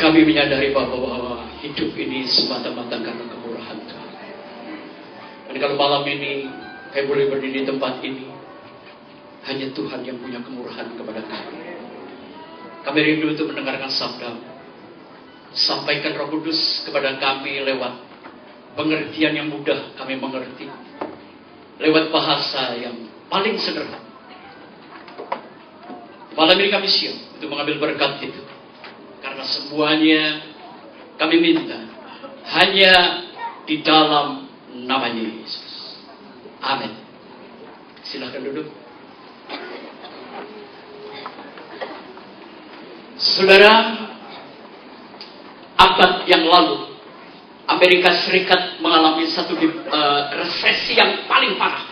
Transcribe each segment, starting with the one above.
Kami menyadari bahwa hidup ini semata-mata karena kemurahan Tuhan. Dan kalau malam ini kami boleh berdiri di tempat ini, hanya Tuhan yang punya kemurahan kepada kami. Kami rindu untuk mendengarkan sabda. Sampaikan Roh Kudus kepada kami lewat pengertian yang mudah kami mengerti, lewat bahasa yang paling sederhana. Malam ini kami siap untuk mengambil berkat itu. Karena semuanya kami minta hanya di dalam namanya Yesus. Amin. Silahkan duduk. Saudara, abad yang lalu Amerika Serikat mengalami satu resesi yang paling parah.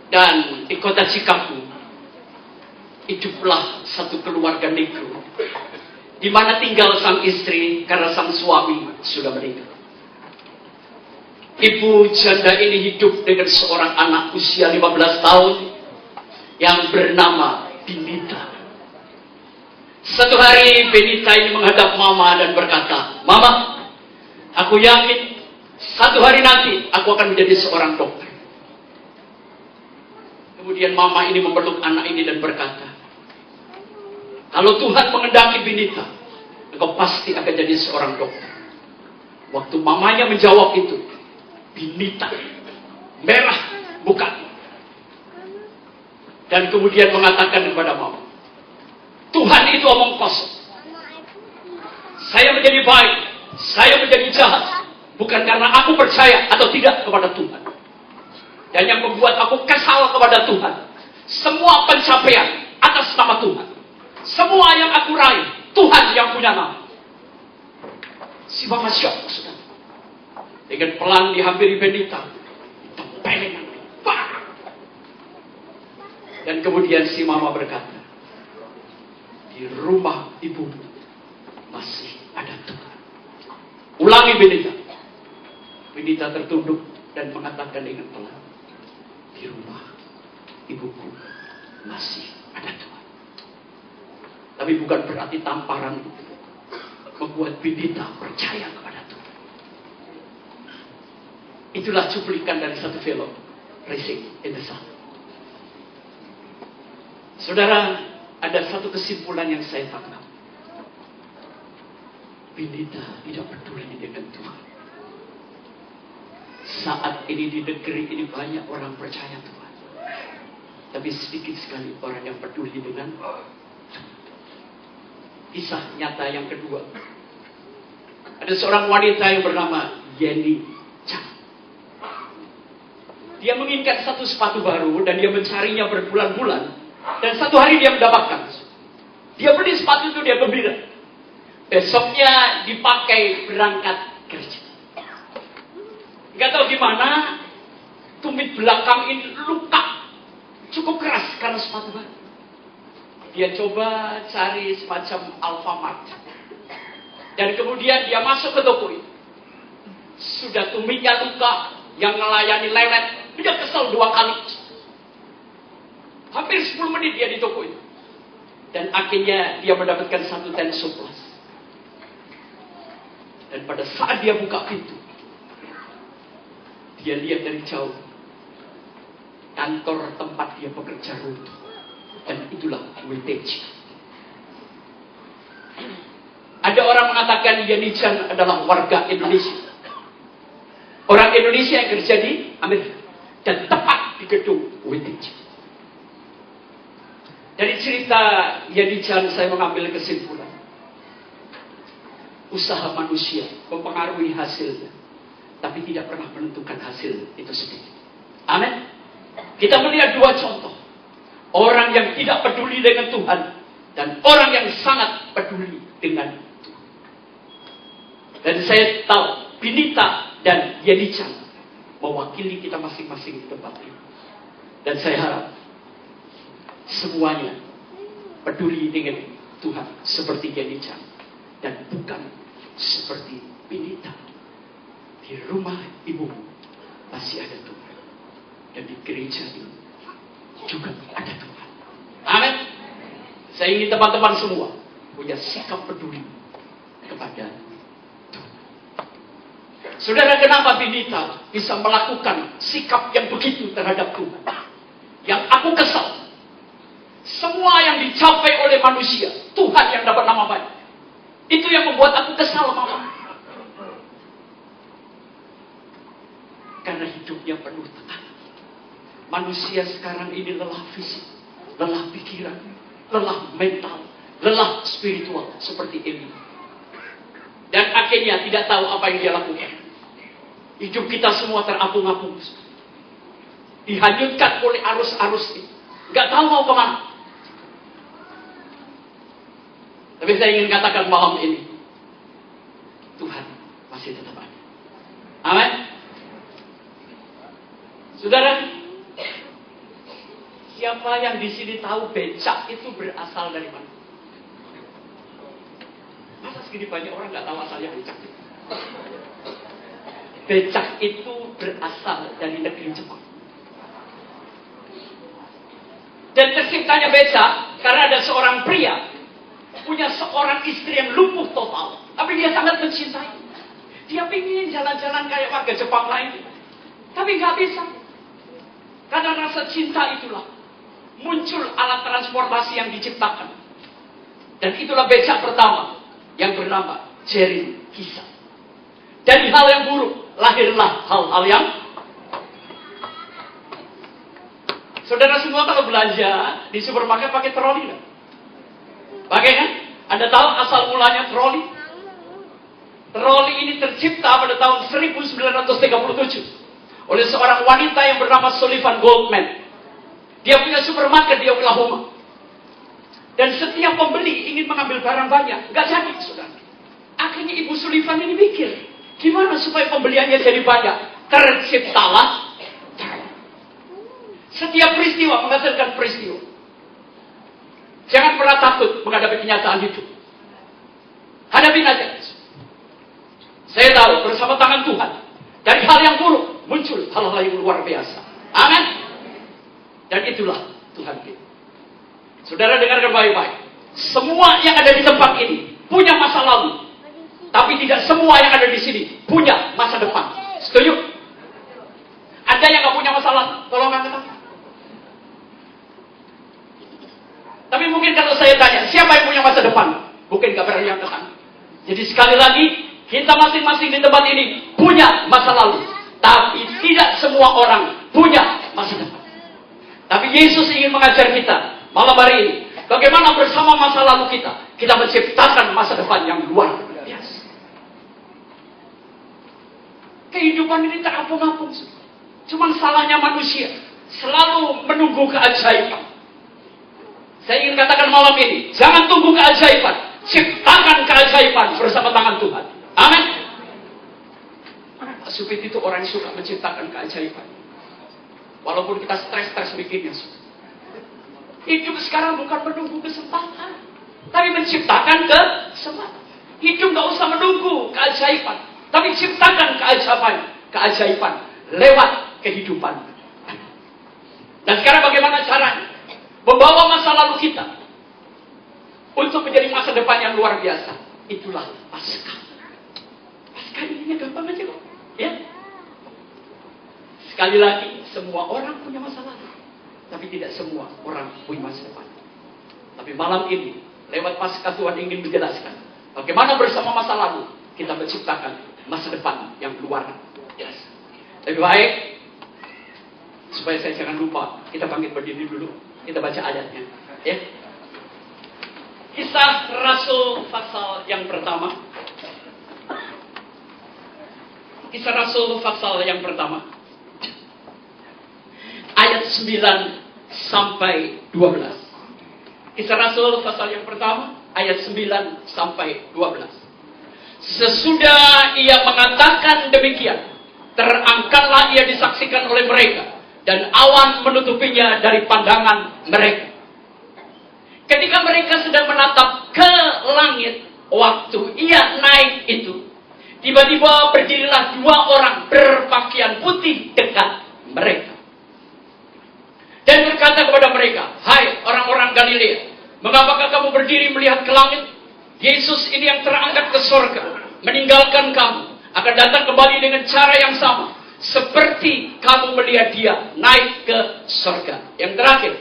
Dan di kota Chicago hiduplah satu keluarga negro di mana tinggal sang istri karena sang suami sudah meninggal. Ibu janda ini hidup dengan seorang anak usia 15 tahun yang bernama Benita. Satu hari Benita ini menghadap mama dan berkata, "Mama, aku yakin satu hari nanti aku akan menjadi seorang dokter." Kemudian mama ini memeluk anak ini dan berkata, "Kalau Tuhan mengendaki Benita, engkau pasti akan jadi seorang dokter." Waktu mamanya menjawab itu, Benita merah mukanya. Dan kemudian mengatakan kepada mama, "Tuhan itu omong kosong. Saya menjadi baik, saya menjadi jahat, bukan karena aku percaya atau tidak kepada Tuhan. Dan yang membuat aku kesal kepada Tuhan, semua pencapaian atas nama Tuhan. Semua yang aku raih, Tuhan yang punya nama." Si mama syok, saudara. Dengan pelan dihampiri Benita, ditempelin, bang. Dan kemudian si mama berkata, "Di rumah ibu masih ada Tuhan." Ulangi Benita. Benita tertunduk dan mengatakan dengan pelan, "Di rumah ibuku masih ada Tuhan." Tapi bukan berarti tamparan itu membuat Benita percaya kepada Tuhan. Itulah cuplikan dari satu film, Racing in the Sun. Saudara, ada satu kesimpulan yang saya tangkap. Benita tidak peduli dengan Tuhan. Saat ini di negeri ini banyak orang percaya Tuhan, tapi sedikit sekali orang yang peduli dengan Tuhan. Kisah nyata yang kedua, ada seorang wanita yang bernama Jenny Chan. Dia menginginkan satu sepatu baru dan dia mencarinya berbulan-bulan. Dan satu hari dia mendapatkan. Dia beli sepatu itu, dia gembira. Besoknya dipakai berangkat kerja. Gak tahu gimana, tumit belakang ini luka cukup keras karena sepatu baru. Dia coba cari semacam Alfamart. Dan kemudian dia masuk ke toko itu. Sudah tumitnya luka, yang melayani lelet. Dia kesel 2 kali. Hampir 10 menit dia di toko itu. Dan akhirnya dia mendapatkan satu ten surplus. Dan pada saat dia buka pintu, dia lihat dari jauh kantor tempat dia bekerja runtuh. Dan itulah WTC. Ada orang mengatakan Jenny Chan adalah warga Indonesia. Orang Indonesia yang kerja di Amerika. Dan tepat di gedung WTC. Dari cerita Jenny Chan saya mengambil kesimpulan. Usaha manusia mempengaruhi hasilnya. Tapi tidak pernah menentukan hasil itu sendiri. Amin. Kita melihat 2 contoh. Orang yang tidak peduli dengan Tuhan. Dan orang yang sangat peduli dengan Tuhan. Dan saya tahu Benita dan Jenny Chan mewakili kita masing-masing di tempat ini. Dan saya harap semuanya peduli dengan Tuhan seperti Genican dan bukan seperti Pinita. Di rumah ibumu masih ada Tuhan, dan di gereja ini juga ada Tuhan. Amin. Saya ingin teman-teman semua punya sikap peduli kepada Tuhan. Saudara, kenapa Pinita bisa melakukan sikap yang begitu terhadap Tuhan? Yang aku kesal, semua yang dicapai oleh manusia, Tuhan yang dapat nama baik. Itu yang membuat aku kesal, Mama. Karena hidupnya penuh tekanan. Manusia sekarang ini lelah fisik, lelah pikiran, lelah mental, lelah spiritual seperti ini. Dan akhirnya tidak tahu apa yang dia lakukan. Hidup kita semua terapung-apung, dihanyutkan oleh arus-arus ini. Gak tahu mau kemana. Tapi saya ingin katakan malam ini, Tuhan masih tetap ada. Amin. Saudara, siapa yang di sini tahu becak itu berasal dari mana? Masa segini banyak orang nggak tahu asalnya becak? Becak itu berasal dari negeri Jepang. Dan terciptanya becak karena ada seorang pria punya seorang istri yang lumpuh total, tapi dia sangat mencintai. Dia ingin jalan-jalan kayak warga Jepang lain, tapi nggak bisa. Karena rasa cinta itulah muncul alat transportasi yang diciptakan, dan itulah becak pertama yang bernama Jerin Kisah. Dari hal yang buruk lahirlah hal-hal yang. Saudara semua kalau belanja di supermarket pakai troli kan? Pakai kan? Anda tahu asal mulanya troli? Troli ini tercipta pada tahun 1937 oleh seorang wanita yang bernama Sullivan Goldman. Dia punya supermarket di Oklahoma. Dan setiap pembeli ingin mengambil barang banyak, nggak jadi, saudara. Akhirnya Ibu Sullivan ini mikir, gimana supaya pembeliannya jadi banyak? Terciptalah troli. Setiap peristiwa menghasilkan peristiwa. Jangan pernah takut menghadapi kenyataan hidup. Hadapi aja. Saya tahu bersama tangan Tuhan, dari hal yang buruk muncul hal-hal yang luar biasa. Amin. Dan itulah Tuhan kita. Saudara dengarkan baik-baik. Semua yang ada di tempat ini punya masa lalu, tapi tidak semua yang ada di sini punya masa depan. Setuju? Ada yang nggak punya masa lalu? Tolong angkat tangan. Tapi mungkin kalau saya tanya, siapa yang punya masa depan? Mungkin gak berani angkat tangan. Jadi sekali lagi, kita masing-masing di tempat ini punya masa lalu. Tapi tidak semua orang punya masa depan. Tapi Yesus ingin mengajar kita malam hari ini, bagaimana bersama masa lalu kita menciptakan masa depan yang luar biasa. Kehidupan ini terapung-apung. Cuman salahnya manusia selalu menunggu keajaiban. Saya ingin katakan malam ini, jangan tunggu keajaiban, ciptakan keajaiban bersama tangan Tuhan. Amin. Pak Supit itu orang yang suka menciptakan keajaiban. Walaupun kita stres-stres bikinnya. Hidup sekarang bukan menunggu kesempatan, tapi menciptakan kesempatan. Hidup gak usah menunggu keajaiban, tapi ciptakan keajaiban lewat kehidupan. Dan sekarang bagaimana caranya? Membawa masa lalu kita untuk menjadi masa depan yang luar biasa. Itulah Paskah. Paskah ini gampang aja kok. Ya. Sekali lagi, semua orang punya masa lalu, tapi tidak semua orang punya masa depan. Tapi malam ini, lewat Paskah Tuhan ingin menjelaskan bagaimana bersama masa lalu kita menciptakan masa depan yang luar biasa. Lebih baik, supaya saya jangan lupa, kita bangkit berdiri dulu. Kita baca ayatnya, ya. Kisah Rasul pasal yang pertama. Kisah Rasul pasal yang pertama. Ayat 9 sampai 12. Kisah Rasul pasal yang pertama, ayat 9 sampai 12. Sesudah ia mengatakan demikian, terangkatlah ia disaksikan oleh mereka, dan awan menutupinya dari pandangan mereka. Ketika mereka sedang menatap ke langit, waktu ia naik itu, tiba-tiba berdirilah dua orang berpakaian putih dekat mereka. Dan berkata kepada mereka, "Hai orang-orang Galilea, mengapakah kamu berdiri melihat ke langit? Yesus ini yang terangkat ke surga, meninggalkan kamu, akan datang kembali dengan cara yang sama, seperti kamu melihat dia naik ke surga." Yang terakhir,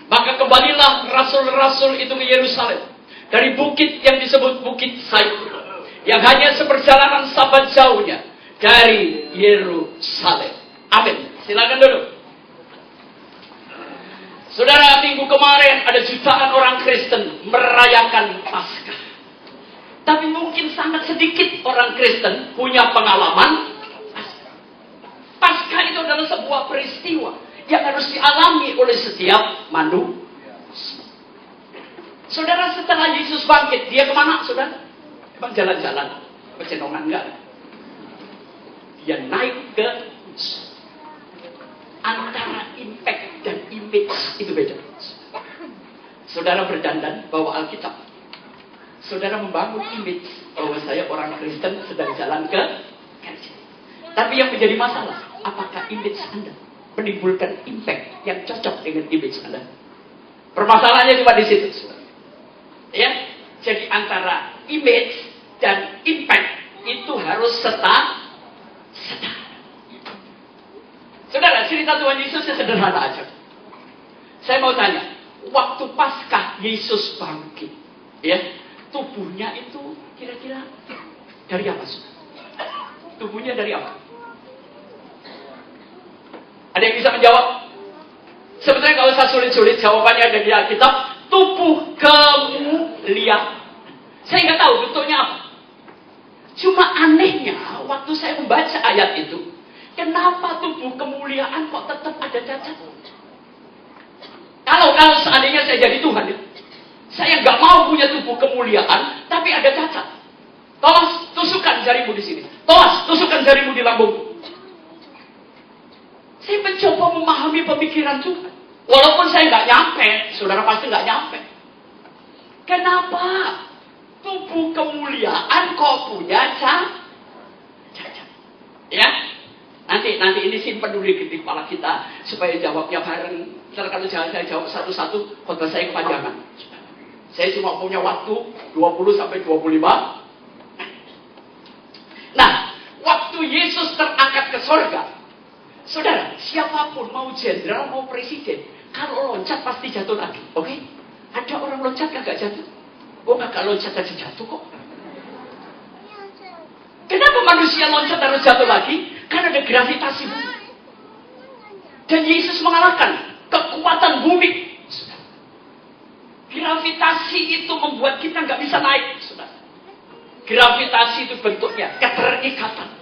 maka kembalilah rasul-rasul itu ke Yerusalem dari bukit yang disebut Bukit Zaitun, yang hanya seperjalanan sabat jauhnya dari Yerusalem. Amin. Silakan duduk. Saudara, minggu kemarin ada jutaan orang Kristen merayakan Paskah. Tapi mungkin sangat sedikit orang Kristen punya pengalaman Paskah. Paskah itu adalah sebuah peristiwa yang harus dialami oleh setiap manusia. Saudara, setelah Yesus bangkit, dia kemana, saudara? Emang jalan-jalan? Pecenongan enggak? Dia naik ke antara impact dan image itu beda. Saudara berdandan bawa Alkitab. Saudara membangun image bahwa saya orang Kristen sedang jalan ke gereja. Tapi yang menjadi masalah, apakah image Anda menimbulkan impact yang cocok dengan image Anda? Permasalahannya cuma di situ, saudara. Ya, jadi antara image dan impact itu harus setara. Saudara, cerita Tuhan Yesus sederhana aja. Saya mau tanya, waktu Paskah Yesus bangkit, ya, tubuhnya itu kira-kira dari apa, saudara? Tubuhnya dari apa? Ada yang bisa menjawab? Sebetulnya kalau usah sulit-sulit, jawabannya ada di Alkitab. Tubuh kemuliaan. Saya nggak tahu bentuknya apa. Cuma anehnya, waktu saya membaca ayat itu, kenapa tubuh kemuliaan kok tetap ada cacat? Kalau seandainya saya jadi Tuhan, saya nggak mau punya tubuh kemuliaan, tapi ada cacat. Tos, tusukkan jarimu di sini. Tos, tusukkan jarimu di lambungmu. Saya mencoba memahami pemikiran Tuhan. Walaupun saya nggak nyampe, saudara pasti nggak nyampe. Kenapa tubuh kemuliaan kok punya cacat? Ya, nanti ini simpan dulu di kepala kita supaya jawabnya bareng. Ntar kalau saya jawab satu-satu, khotbah saya kepanjangan. Saya cuma punya waktu 20 sampai 25. Nah, waktu Yesus terangkat ke surga, saudara, siapapun mau jenderal mau presiden, kalau loncat pasti jatuh lagi, oke? Ada orang loncat kagak jatuh? Oh, kagak loncat aja jatuh kok. Kenapa manusia loncat harus jatuh lagi? Karena ada gravitasi bumi. Dan Yesus mengalahkan kekuatan bumi. Gravitasi itu membuat kita nggak bisa naik, saudara. Gravitasi itu bentuknya keterikatan,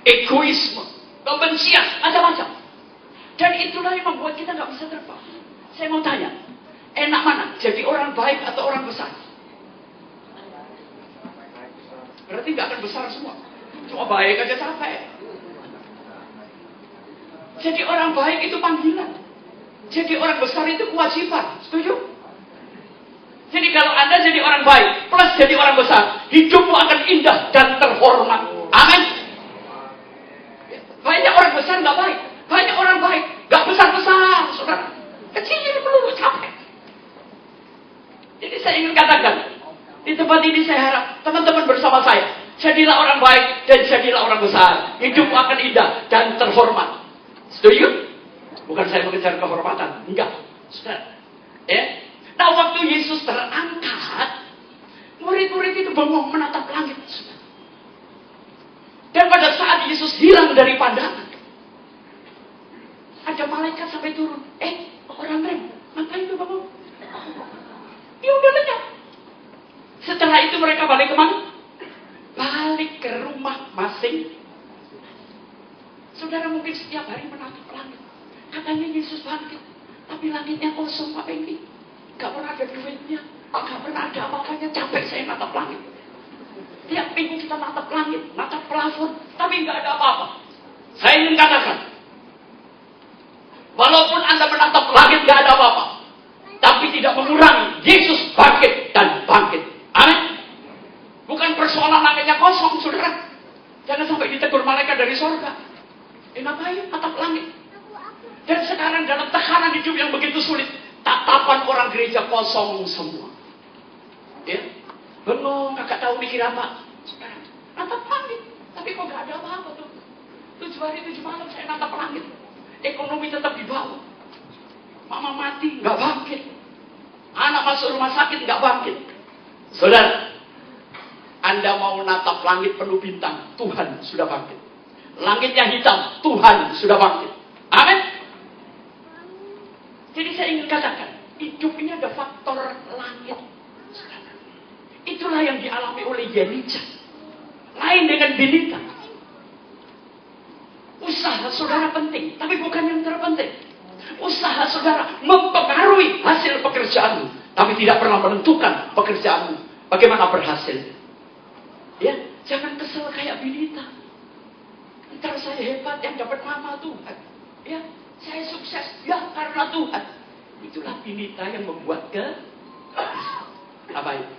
egoisme, kebencian, macam-macam. Dan itulah yang membuat kita nggak bisa terbang. Saya mau tanya, enak mana? Jadi orang baik atau orang besar? Berarti nggak akan besar semua. Cuma baik aja capek. Jadi orang baik itu panggilan. Jadi orang besar itu kewajiban. Setuju? Jadi kalau Anda jadi orang baik plus jadi orang besar, hidupmu akan indah dan terhormat. Amin. Banyak orang besar nggak baik. Banyak orang baik nggak besar-besar, saudara. Kecil melulu capek. Jadi saya ingin katakan, di tempat ini saya harap teman-teman bersama saya, jadilah orang baik dan jadilah orang besar. Hidupmu akan indah dan terhormat. Setuju? Bukan saya mengejar kehormatan, enggak, saudara. Ya. Nah, waktu Yesus terangkat, murid-murid itu bengong menatap langit. Dan pada saat Yesus hilang dari pandangan, ada malaikat sampai turun. Orang rem, ngapain itu bengong? Dia udah lenyap. Setelah itu mereka balik kemana? Balik ke rumah masing. Saudara mungkin setiap hari menatap langit. Katanya Yesus bangkit, tapi langitnya kosong, Pak ini. Gak pernah ada duitnya, gak pernah ada apa-apanya. Capek saya natap langit. Tiap minggu kita natap langit, natap plafon, tapi gak ada apa-apa. Saya ingin katakan, walaupun Anda menatap langit gak ada apa-apa, tapi tidak mengurangi Yesus bangkit dan bangkit. Amin. Bukan persoalan langitnya kosong, saudara. Jangan sampai ditegur malaikat dari sorga. Ngapain atap langit? Dan sekarang dalam tekanan hidup yang begitu sulit, tatapan orang gereja kosong semua. Ya, bengong, kakak tahu mikir apa. Sekarang natap langit, tapi kok gak ada apa-apa tuh. 7 hari 7 malam saya natap langit. Ekonomi tetap di bawah. Mama mati, gak bangkit. Anak masuk rumah sakit, gak bangkit. Saudara, Anda mau natap langit penuh bintang, Tuhan sudah bangkit. Langitnya hitam, Tuhan sudah bangkit. Amin. Jadi saya ingin katakan, hidup ini ada faktor langit. Itulah yang dialami oleh Elijah. Lain dengan Benita. Usaha saudara penting, tapi bukan yang terpenting. Usaha saudara mempengaruhi hasil pekerjaanmu, tapi tidak pernah menentukan pekerjaanmu bagaimana berhasil. Ya, jangan kesel kayak Benita. Ntar saya hebat yang dapat nama Tuhan. Ya, saya sukses ya karena Tuhan. Itulah Benita yang membuat apa itu?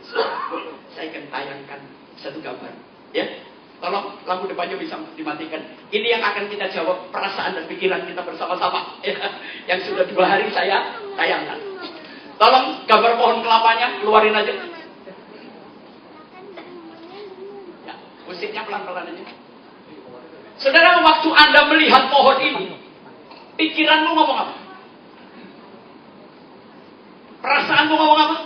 Saya akan tayangkan satu gambar. Ya, tolong lampu depannya bisa dimatikan. Ini yang akan kita jawab perasaan dan pikiran kita bersama-sama. Ya, yang sudah 2 hari saya tayangkan. Tolong gambar pohon kelapanya keluarin aja. Ya, musiknya pelan-pelan aja. Saudara, waktu Anda melihat pohon ini, pikiranmu ngomong apa? Perasaanmu ngomong apa?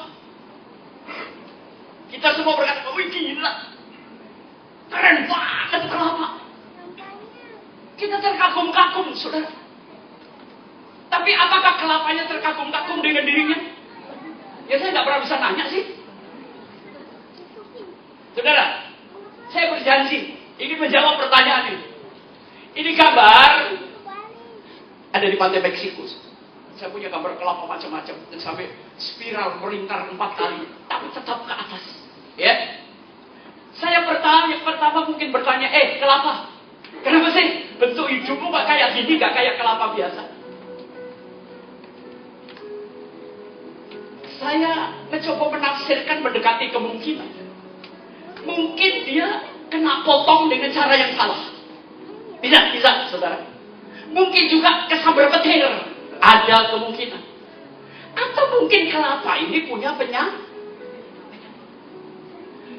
Kita semua berkata, wih gila, keren banget kelapa. Kita terkagum-kagum, saudara. Tapi apakah kelapanya terkagum-kagum dengan dirinya? Ya saya nggak pernah bisa nanya sih. Saudara, saya berjanji ingin menjawab pertanyaan ini. Ini gambar ada di pantai Meksiko. Saya punya gambar kelapa macam-macam dan sampai spiral melingkar 4 kali, tapi tetap ke atas. Ya, saya pertama mungkin bertanya, kelapa, kenapa sih bentuk hidupmu gak kayak gini, gak kayak kelapa biasa? Saya mencoba menafsirkan, mendekati kemungkinan. Mungkin dia kena potong dengan cara yang salah. Bisa, saudara. Mungkin juga kesambar petir. Ada kemungkinan. Atau mungkin kelapa ini punya penyakit.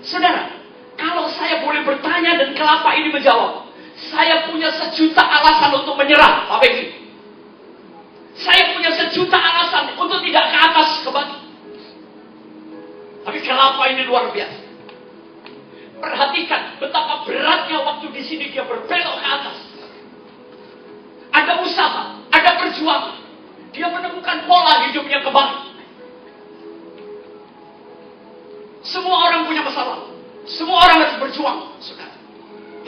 Saudara, kalau saya boleh bertanya dan kelapa ini menjawab, saya punya 1 juta alasan untuk menyerah, Pak Begi. Saya punya 1 juta alasan untuk tidak ke atas, ke bawah. Tapi kelapa ini luar biasa. Perhatikan betapa beratnya waktu di sini dia berbelok ke atas. Ada usaha, ada perjuangan. Dia menemukan pola hidupnya kembali. Semua orang punya masalah. Semua orang harus berjuang. Saudara,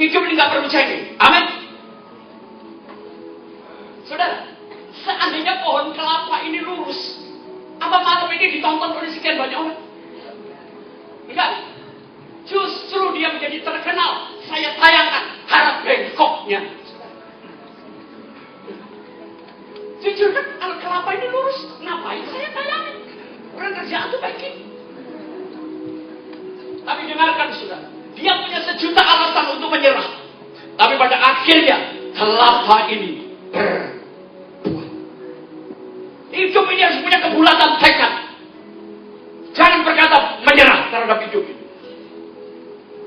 hidup ini gak perlu cengeng. Amin. Saudara, seandainya pohon kelapa ini lurus, apa malam ini ditonton oleh sekian banyak orang? Enggak. Justru dia menjadi terkenal. Saya tayangkan harap bengkoknya. Jujur kan, kalau kelapa ini lurus, ngapain saya tayangin? Orang kerjaan itu baik ini. Tapi dengarkan saudara, dia punya 1 juta alasan untuk menyerah. Tapi pada akhirnya kelapa ini berbuah. Hidup ini harus punya kebulatan tekad. Jangan berkata menyerah terhadap hidup ini.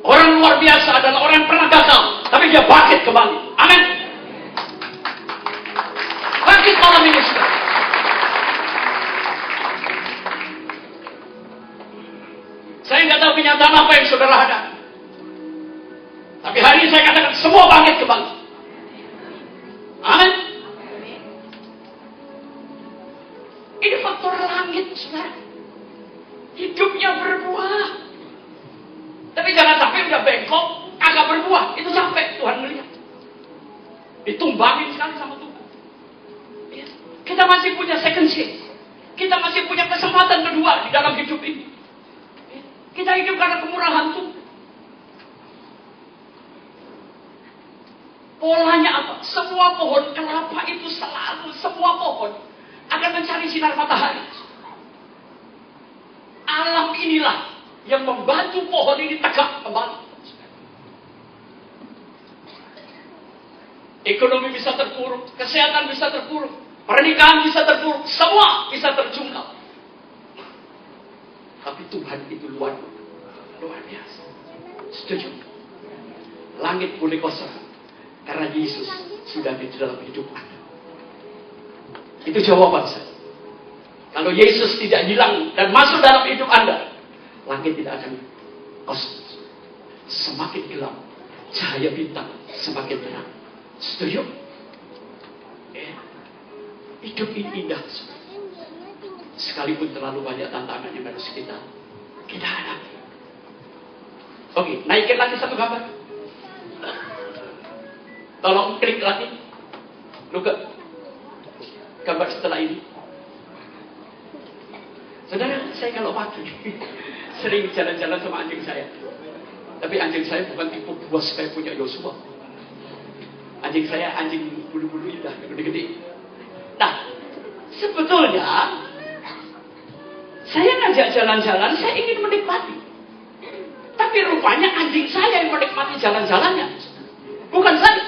Orang luar biasa adalah orang yang pernah gagal, tapi dia bangkit kembali. Amin. Bangkit malam ini saudara. Saya nggak tahu kenyataan apa yang saudara hadapi. Tapi hari ini saya katakan semua bangkit kembali. Amin. Ini faktor langit, saudara. Hidupnya berbuah. Tapi jangan sampai udah bengkok, kagak berbuah. Itu capek, Tuhan melihat. Ditumbangin sekali sama Tuhan. Ya. Kita masih punya second chance. Kita masih punya kesempatan kedua di dalam hidup ini. Kita hidup karena kemurahan Tuhan. Polanya apa? Semua pohon kelapa itu selalu, semua pohon akan mencari sinar matahari. yang membantu pohon ini tegak kembali. Ekonomi bisa terpuruk, kesehatan bisa terpuruk, pernikahan bisa terpuruk, semua bisa terjungkal. Tapi Tuhan itu luar biasa. Setuju? Langit boleh kosong karena Yesus sudah di dalam hidup Anda. Itu jawaban saya. Kalau Yesus tidak hilang dan masuk dalam hidup Anda, langit tidak akan kosong. Semakin gelap, cahaya bintang semakin terang. Setuju? Hidup ini indah. Sekalipun terlalu banyak tantangan yang harus kita hadapi. Oke, naikin lagi satu gambar. Tolong klik lagi. Lu ke gambar setelah ini. Saudara, saya kalau pagi sering jalan-jalan sama anjing saya. Tapi anjing saya bukan tipe buas kayak punya Yosua. Anjing saya anjing bulu-bulu indah, gede-gede. Nah, sebetulnya saya ngajak jalan-jalan, saya ingin menikmati. Tapi rupanya anjing saya yang menikmati jalan-jalannya, bukan saya.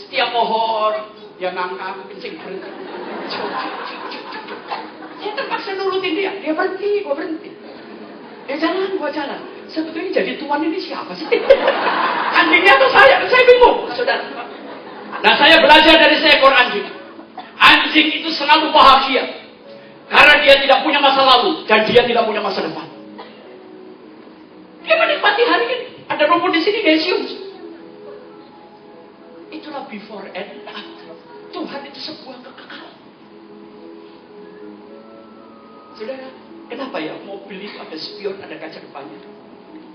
Setiap pohon yang ngangkang, kencing berhenti. Saya terpaksa nurutin dia berhenti, gua berhenti. Dia jalan, gua jalan. Sebetulnya jadi tuan ini siapa sih? Anjingnya atau saya? Saya bingung, saudara. Nah, saya belajar dari seekor anjing. Anjing itu selalu bahagia karena dia tidak punya masa lalu dan dia tidak punya masa depan. Dia menikmati hari ini. Ada rumput di sini, dia cium. Itulah before and after. Tuhan itu sebuah kekekalan. Saudara, kenapa ya mobil itu ada spion, ada kaca depannya?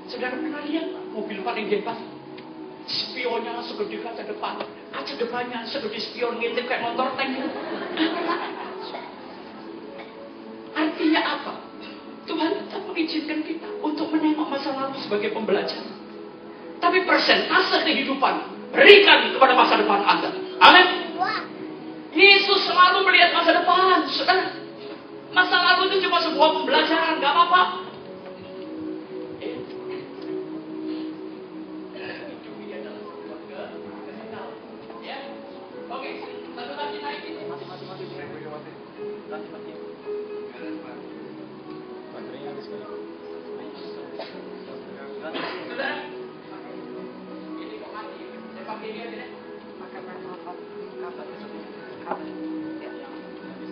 Saudara pernah lihat mobil paling hebat? Spionnya segede kaca depan, kaca depannya segede spion ngintip kayak motor tank. Artinya apa? Tuhan tetap mengizinkan kita untuk menengok masa lalu sebagai pembelajaran. Tapi persentase kehidupan berikan kepada masa depan Anda. Amin. Yesus selalu melihat masa depan, saudara. Masa lalu itu cuma sebuah pembelajaran, gak apa-apa.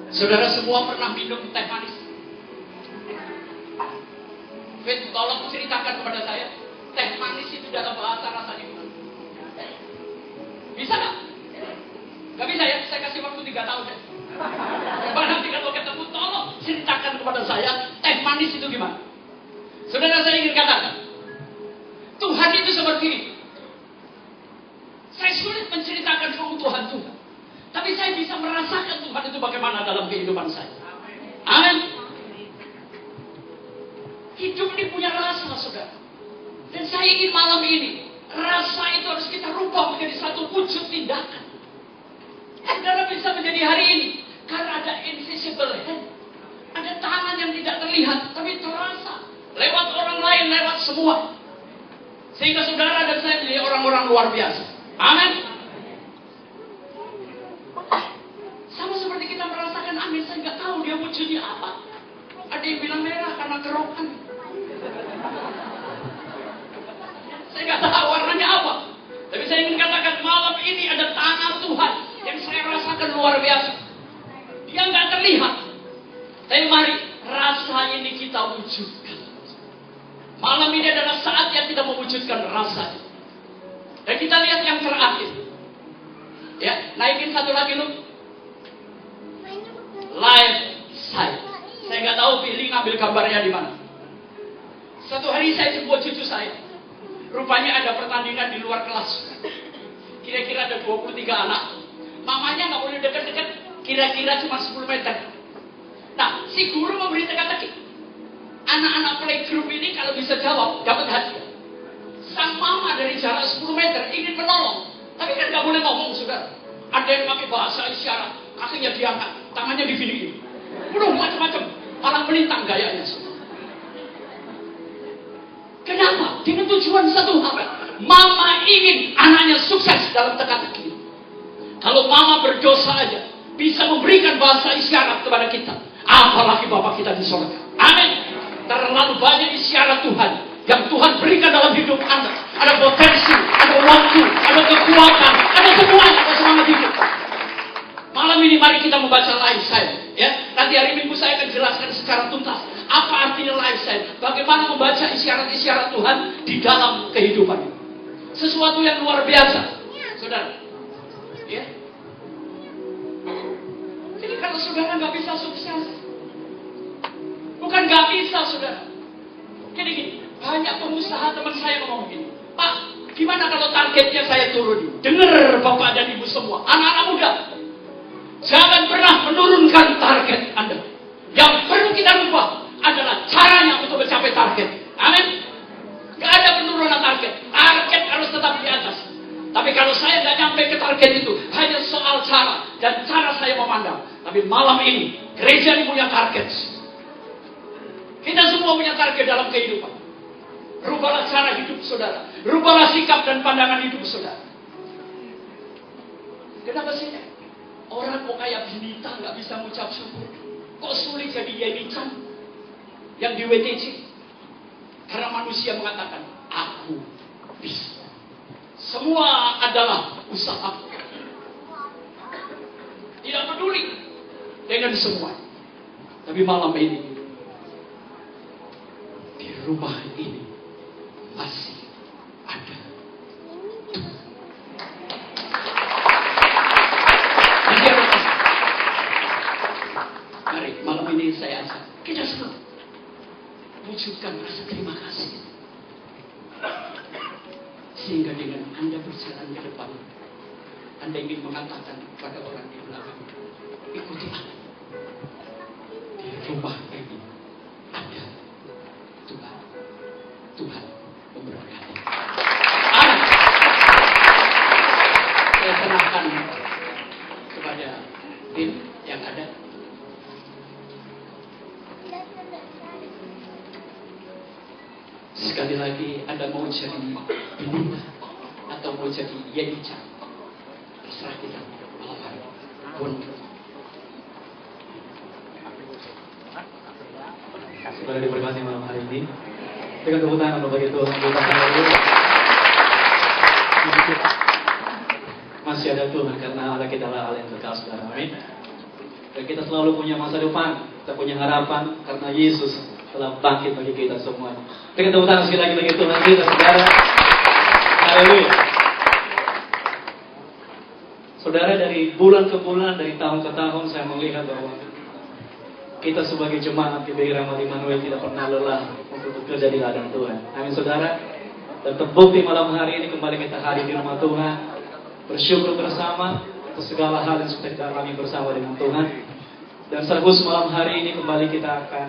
Saudara semua pernah minum teh manis? Fit, tolong ceritakan kepada saya, teh manis itu dalam bahasa rasanya gimana? Bisa nggak? Nggak bisa ya? Saya kasih waktu 3 tahun ya. Coba nanti kalau ketemu, tolong ceritakan kepada saya, teh manis itu gimana? Saudara, saya ingin katakan, Tuhan itu seperti ini. Saya sulit menceritakan keutuhan Tuhan. Tapi saya bisa merasakan Tuhan itu bagaimana dalam kehidupan saya. Amin. Hidup ini punya rasa, saudara. Dan saya ingin malam ini, rasa itu harus kita rubah menjadi satu wujud tindakan. Saudara bisa menjadi hari ini, karena ada invisible hand. Ada tangan yang tidak terlihat, tapi terasa. Lewat orang lain, lewat semua. Sehingga saudara dan saya menjadi orang-orang luar biasa. Amin. Sama seperti kita merasakan angin, saya nggak tahu dia wujudnya apa. Ada yang bilang merah karena kerokan. Saya nggak tahu warnanya apa. Tapi saya ingin katakan malam ini ada tangan Tuhan yang saya rasakan luar biasa. Dia nggak terlihat. Tapi mari rasa ini kita wujudkan. Malam ini adalah saat yang kita mewujudkan rasa. Dan kita lihat yang terakhir. Ya, naikin satu lagi lu. Live sight. Saya nggak tahu Billy ngambil gambarnya di mana. Satu hari saya jemput cucu saya. Rupanya ada pertandingan di luar kelas. Kira-kira ada 23 anak. Mamanya nggak boleh dekat-dekat. Kira-kira cuma 10 meter. Nah, si guru memberi teka-teki. Anak-anak playgroup ini kalau bisa jawab, dapat hadiah. Sang mama dari jarak 10 meter ingin menolong. Tapi kan nggak boleh ngomong, saudara. Ada yang pakai bahasa isyarat. Kakinya diangkat, tangannya digini-gini. Macam-macam. Malah melintang gayanya. Semua dengan tujuan satu hal. Mama ingin anaknya sukses dalam teka-teki. Kalau mama berdosa aja bisa memberikan bahasa isyarat kepada kita, apalagi Bapak kita di surga. Amin. Terlalu banyak isyarat Tuhan yang Tuhan berikan dalam hidup Anda. Ada potensi, ada waktu, ada kekuatan, ada semuanya, ada semangat hidup. Malam ini mari kita membaca live saya, ya. Nanti hari Minggu saya akan jelaskan secara tuntas apa artinya live saya, bagaimana membaca isyarat-isyarat Tuhan di dalam kehidupan. Sesuatu yang luar biasa, saudara. Ya. Jadi kalau saudara nggak bisa sukses, bukan nggak bisa, saudara. Gini, banyak pengusaha teman saya ngomong gini, Pak, gimana kalau targetnya saya turun? Dengar Bapak dan Ibu semua, anak-anak muda, jangan pernah menurunkan target Anda. Yang perlu kita ubah adalah caranya untuk mencapai target. Amin. Gak ada penurunan target. Target harus tetap di atas. Tapi kalau saya nggak nyampe ke target itu, hanya soal cara dan cara saya memandang. Tapi malam ini gereja ini punya target. Kita semua punya target dalam kehidupan. Rubahlah cara hidup saudara. Rubahlah sikap dan pandangan hidup saudara. Kenapa sih? Orang kok kayak binita nggak bisa mengucap syukur. Kok sulit jadi Yeni Chan yang di WTC? Karena manusia mengatakan, aku bisa. Semua adalah usaha. Tidak peduli dengan semua. Tapi malam ini, di rumah ini masih ada Tuhan. Mari malam ini saya ajak kita semua wujudkan rasa terima kasih, sehingga dengan Anda berjalan ke depan, Anda ingin mengatakan kepada orang di belakang, ikuti aku. Di rumah ini ada Tuhan. Tuhan memberkati. Amin. Saya serahkan kepada tim yang ada. Sekali lagi, Anda mau jadi binita atau mau jadi Yeni Chan, terserah kita malam hari. Saudara diberkati malam hari ini. Dengan tepuk tangan bagi Tuhan. Masih ada Tuhan karena Allah kita lah Allah yang kekal, saudara. Amin. Dan kita selalu punya masa depan, kita punya harapan karena Yesus telah bangkit bagi kita semua. Dengan tepuk tangan sekali lagi bagi Tuhan kita, saudara. Haleluya. Saudara, dari bulan ke bulan, dari tahun ke tahun, saya melihat bahwa kita sebagai jemaat GBI Rahmat Immanuel tidak pernah lelah untuk bekerja di ladang Tuhan. Amin, saudara. Dan terbukti malam hari ini kembali kita hadir di rumah Tuhan, bersyukur bersama atas segala hal yang sudah kita alami bersama dengan Tuhan. Dan sekaligus malam hari ini kembali kita akan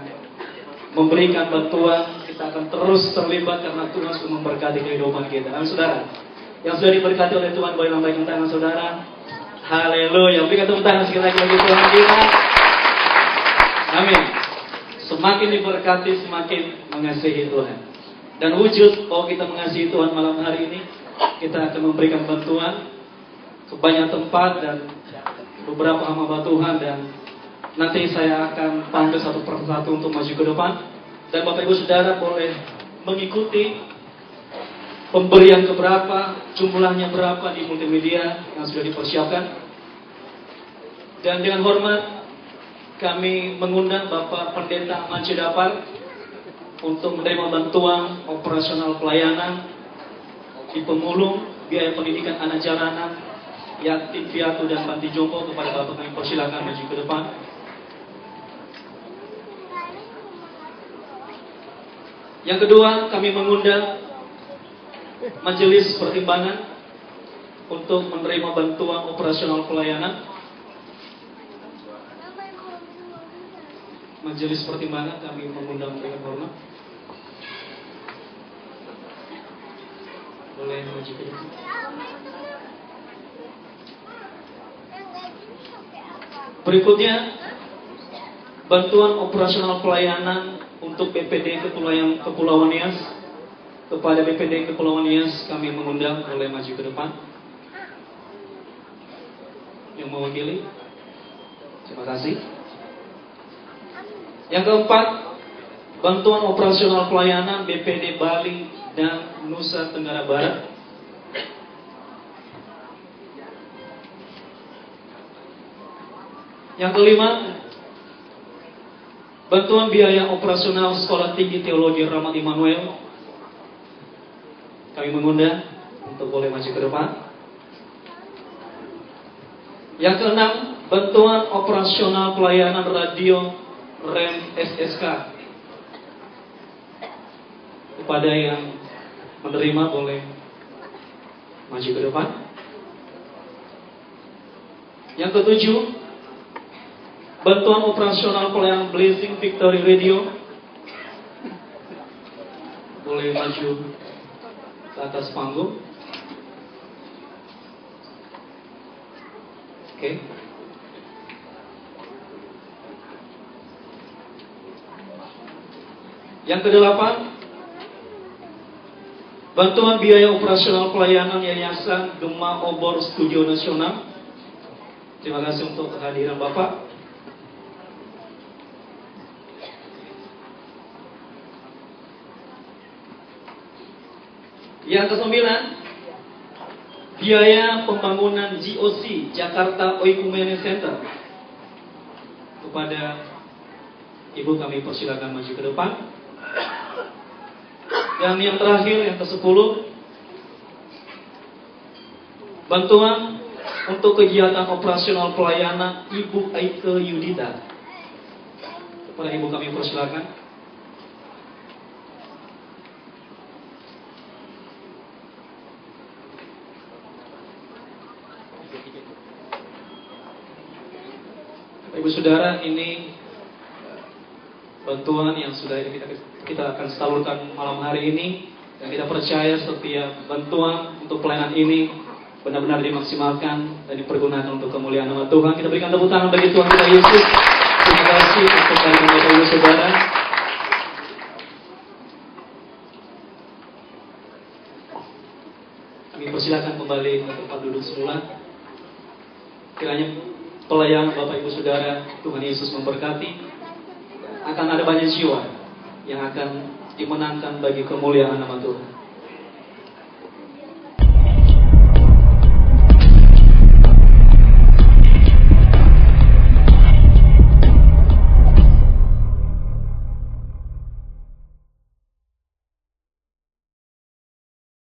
memberikan bantuan, kita akan terus terlibat karena Tuhan sudah memberkati kehidupan kita. Amin, saudara. Yang sudah diberkati oleh Tuhan, boleh lambaikan tangan saudara. Haleluya. Berikan tepuk tangan sekali lagi bagi Tuhan kita. Amin. Semakin diberkati, semakin mengasihi Tuhan. Dan wujud bahwa kita mengasihi Tuhan malam hari ini, kita akan memberikan bantuan ke banyak tempat dan beberapa hamba Tuhan, dan nanti saya akan panggil satu persatu untuk maju ke depan. Dan Bapak Ibu Saudara boleh mengikuti pemberian keberapa, jumlahnya berapa di multimedia yang sudah dipersiapkan. Dan dengan hormat kami mengundang Bapak Pendeta Manci Dapar untuk menerima bantuan operasional pelayanan di pemulung, biaya pendidikan anak jalanan, yatim piatu dan panti jompo. Kepada Bapak kami persilakan maju ke depan. Yang kedua, kami mengundang majelis pertimbangan untuk menerima bantuan operasional pelayanan. Majelis pertimbangan kami mengundang dengan hormat. Boleh maju ke depan. Berikutnya, bantuan operasional pelayanan untuk BPD Kepulauan Nias Kepada BPD Kepulauan Nias kami mengundang oleh maju ke depan yang mewakili. Terima kasih. Yang keempat, bantuan operasional pelayanan BPD Bali dan Nusa Tenggara Barat. Yang kelima, bantuan biaya operasional Sekolah Tinggi Teologi Rahmat Immanuel. Kami mengundang untuk boleh maju ke depan. Yang keenam, bantuan operasional pelayanan radio REM SSK. Kepada yang menerima boleh maju ke depan. Yang ketujuh, bantuan operasional pelayanan Blessing Victory Radio. Boleh maju ke atas panggung. Oke. Yang kedelapan, bantuan biaya operasional pelayanan Yayasan Gema Obor Studio Nasional. Terima kasih untuk kehadiran Bapak. Yang kesembilan, biaya pembangunan GOC Jakarta Oikumene Center. Kepada Ibu kami persilakan maju ke depan. Dan yang terakhir, yang ke-10, bantuan untuk kegiatan operasional pelayanan Ibu Aike Yudita. Kepada Ibu kami persilakan. Ibu Saudara, ini bantuan yang sudah kita akan salurkan malam hari ini, dan kita percaya setiap bantuan untuk pelayanan ini benar-benar dimaksimalkan dan dipergunakan untuk kemuliaan nama Tuhan. Kita berikan tepuk tangan bagi Tuhan kita Yesus. Terima kasih untuk kehadiran Bapak Ibu Saudara. Kami persilakan kembali ke tempat duduk semula. Kiranya pelayanan Bapak Ibu Saudara, Tuhan Yesus memberkati. Akan ada banyak jiwa yang akan dimenangkan bagi kemuliaan nama Tuhan.